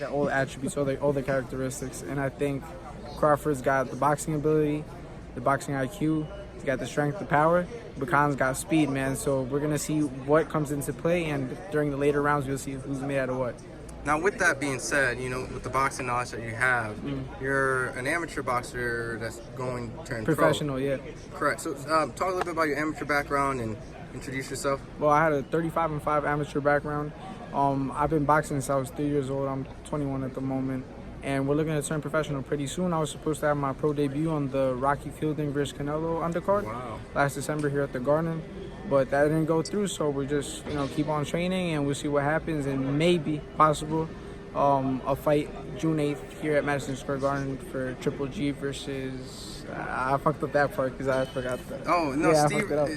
all the attributes, all the characteristics. And I think Crawford's got the boxing ability, the boxing IQ, he's got the strength, the power. Bakan's got speed, man. So we're going to see what comes into play, and during the later rounds, we'll see who's made out of what. Now, with that being said, you know, with the boxing knowledge that you have, you're an amateur boxer that's going to turn professional, pro. yeah. Correct. So talk a little bit about your amateur background and introduce yourself. Well, I had a 35-5 amateur background. I've been boxing since I was 3 years old. I'm 21 at the moment. And we're looking to turn professional pretty soon. I was supposed to have my pro debut on the Rocky Fielding versus Canelo undercard last December here at the Garden. But that didn't go through, so we're just, you know, keep on training and we'll see what happens. And maybe, possible, a fight June 8th here at Madison Square Garden for Triple G versus... I fucked up that part because I forgot that. Oh, no, yeah,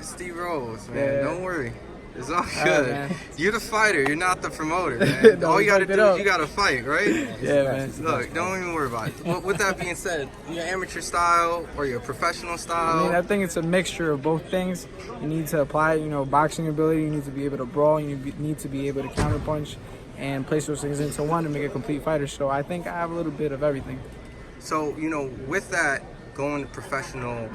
Steve Rose, man. Yeah. Don't worry. It's all good. Right, you're the fighter. You're not the promoter, man. No, all you got to do is you got to fight, right? Yeah, man. Look, don't even worry about it. With that being said, your amateur style or your professional style? I mean, I think it's a mixture of both things. You need to apply, you know, boxing ability. You need to be able to brawl. You need to be able to counterpunch and place those things into one to make a complete fighter. So I think I have a little bit of everything. So, you know, with that, going to professional,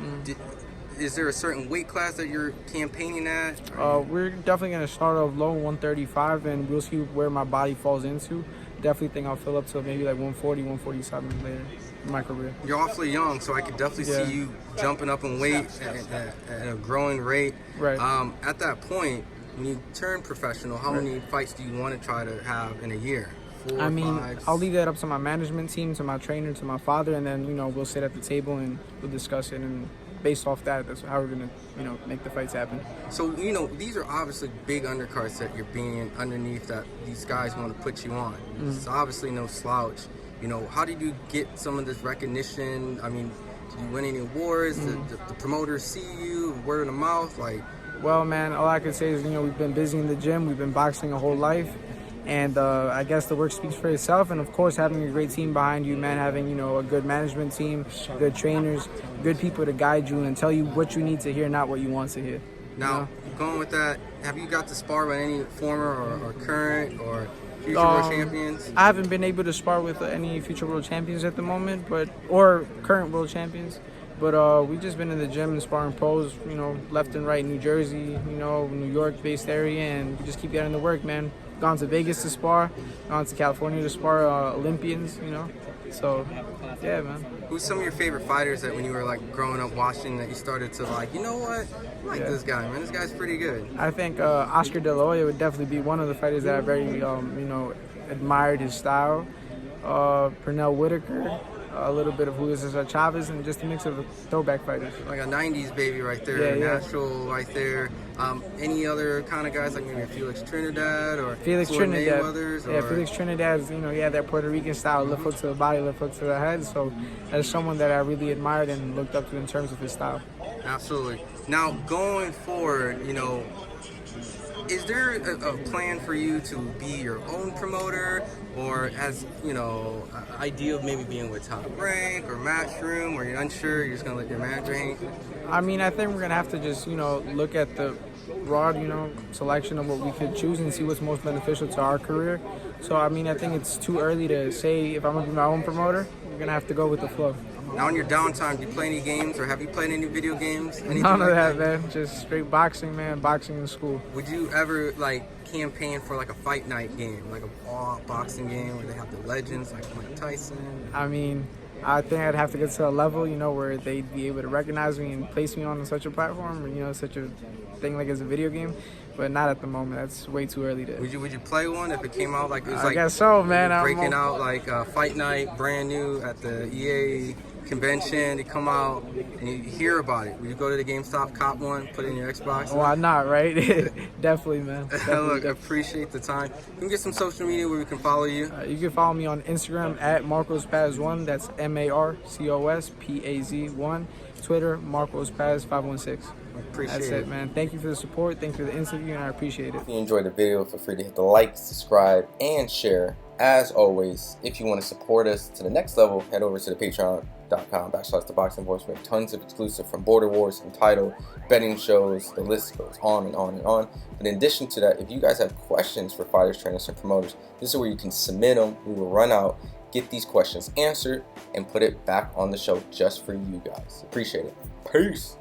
is there a certain weight class that you're campaigning at? We're definitely going to start off low, 135, and we'll see where my body falls into. Definitely think I'll fill up to maybe like 140, 147 later in my career. You're awfully young, so I could definitely see you jumping up in weight at a growing rate. Right. At that point, when you turn professional, how many fights do you want to try to have in a year? 4, I mean, 5? I'll leave that up to my management team, to my trainer, to my father, and then, you know, we'll sit at the table and we'll discuss it, and based off that, that's how we're gonna, you know, make the fights happen. So, you know, these are obviously big undercards that you're being underneath that these guys want to put you on. It's obviously no slouch. You know, how did you get some of this recognition? I mean, did you win any awards? The promoters see you, word of mouth, like? Well, man, all I can say is, you know, we've been busy in the gym. We've been boxing a whole life. And I guess the work speaks for itself. And, of course, having a great team behind you, man, having, you know, a good management team, good trainers, good people to guide you and tell you what you need to hear, not what you want to hear. Now, going with that, have you got to spar with any former or current or future world champions? I haven't been able to spar with any future world champions at the moment, or current world champions. But we've just been in the gym and sparring pros, you know, left and right, New Jersey, you know, New York-based area, and we just keep getting to work, man. Gone to Vegas to spar, gone to California to spar Olympians, you know. So, yeah, man. Who's some of your favorite fighters that when you were like growing up watching that you started to like, you know what, I like this guy, man. This guy's pretty good. I think Oscar De La Hoya would definitely be one of the fighters that I very, you know, admired his style. Pernell Whitaker, a little bit of Julio Cesar Chavez, and just a mix of throwback fighters. Like a 90s baby right there, natural right there. Any other kind of guys, like maybe Felix Trinidad or Felix Floyd Trinidad. Mayweather's? Yeah, Felix Trinidad, you know, he had that Puerto Rican style, left hook to the body, left hook to the head. So that's someone that I really admired and looked up to in terms of his style. Absolutely. Now, going forward, you know, is there a plan for you to be your own promoter, or as, you know, idea of maybe being with Top Rank or Matchroom, where you're unsure, you're just going to let your manager hang? I mean, I think we're going to have to just, you know, look at the broad, you know, selection of what we could choose and see what's most beneficial to our career. So, I mean, I think it's too early to say if I'm going to be my own promoter. We're going to have to go with the flow. Now, in your downtime, do you play any games, or have you played any video games? None of that, man. Just straight boxing, man. Boxing in school. Would you ever, like, campaign for, like, a fight night game, like a boxing game where they have the legends, like Mike Tyson? I mean, I think I'd have to get to a level, you know, where they'd be able to recognize me and place me on such a platform, or, you know, such a thing like as a video game. But not at the moment. That's way too early to. Would you play one if it came out like it was I like? guess so, man. Breaking out like Fight Night, brand new at the EA convention. They come out and you hear about it. Would you go to the GameStop, cop one, put it in your Xbox? Why not, right? Definitely, man. Look, I appreciate the time. You can get some social media where we can follow you. You can follow me on Instagram at MarcosPaz1. That's MarcosPaz1. Twitter, MarcosPaz516. Appreciate That's it, man. Thank you for the support. Thank you for the interview, and I appreciate it. If you enjoyed the video, feel free to hit the like, subscribe, and share. As always, if you want to support us to the next level, head over to the patreon.com/ThaBoxingVoice. We have tons of exclusive from Border Wars, Entitled, betting shows, the list goes on and on and on. But in addition to that, if you guys have questions for fighters, trainers, and promoters, this is where you can submit them. We will run out, get these questions answered, and put it back on the show just for you guys. Appreciate it. Peace.